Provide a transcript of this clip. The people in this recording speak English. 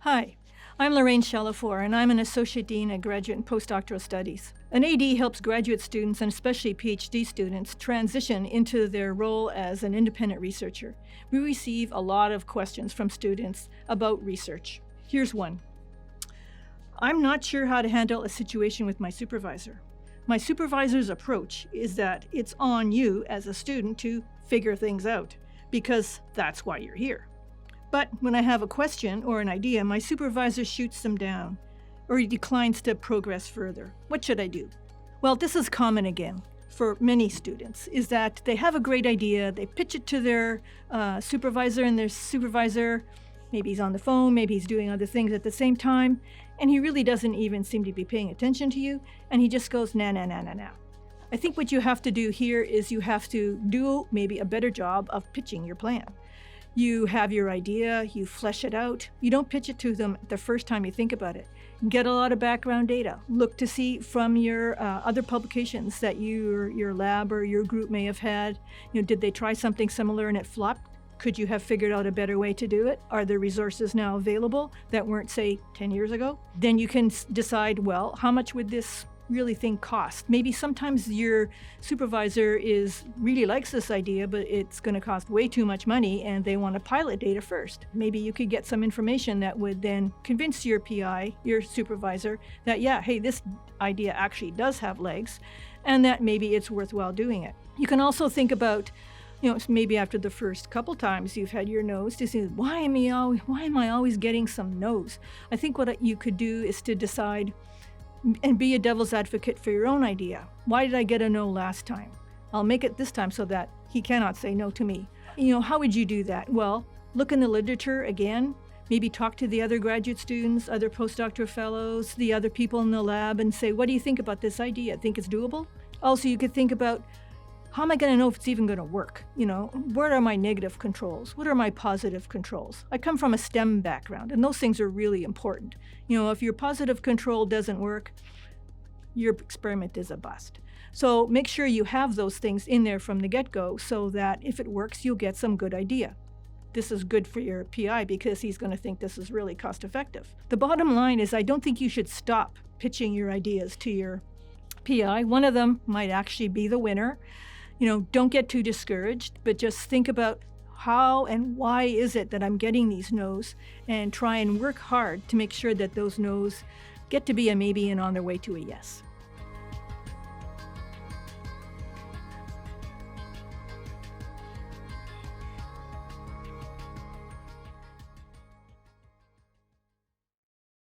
Hi, I'm Lorraine Chalifour, and I'm an Associate Dean at Graduate and Postdoctoral Studies. An AD helps graduate students, and especially PhD students, transition into their role as an independent researcher. We receive a lot of questions from students about research. Here's one. I'm not sure how to handle a situation with my supervisor. My supervisor's approach is that it's on you as a student to figure things out, because that's why you're here. But when I have a question or an idea, my supervisor shoots them down, or he declines to progress further. What should I do? Well, this is common again for many students, is that they have a great idea, they pitch it to their supervisor, and their supervisor, maybe he's on the phone, maybe he's doing other things at the same time, and he really doesn't even seem to be paying attention to you, and he just goes, nah. I think what you have to do here is you have to do maybe a better job of pitching your plan. You have your idea, you flesh it out. You don't pitch it to them the first time you think about it. Get a lot of background data. Look to see from your other publications that your lab or your group may have had. Did they try something similar and it flopped? Could you have figured out a better way to do it? Are there resources now available that weren't, say, 10 years ago? Then you can decide, well, how much would this really thing cost? Maybe sometimes your supervisor really likes this idea, but it's going to cost way too much money and they want to pilot data first. Maybe you could get some information that would then convince your PI, your supervisor, that hey, this idea actually does have legs and that maybe it's worthwhile doing it. You can also think about maybe after the first couple times you've had your no's, to say, why am I always getting some no's? I think what you could do is to decide and be a devil's advocate for your own idea. Why did I get a no last time? I'll make it this time so that he cannot say no to me. How would you do that? Well, look in the literature again, maybe talk to the other graduate students, other postdoctoral fellows, the other people in the lab, and say, what do you think about this idea? Think it's doable? Also, you could think about, how am I going to know if it's even going to work? What are my negative controls? What are my positive controls? I come from a STEM background, and those things are really important. If your positive control doesn't work, your experiment is a bust. So make sure you have those things in there from the get-go so that if it works, you'll get some good idea. This is good for your PI because he's going to think this is really cost-effective. The bottom line is I don't think you should stop pitching your ideas to your PI. One of them might actually be the winner. Don't get too discouraged, but just think about how and why is it that I'm getting these no's, and try and work hard to make sure that those no's get to be a maybe and on their way to a yes.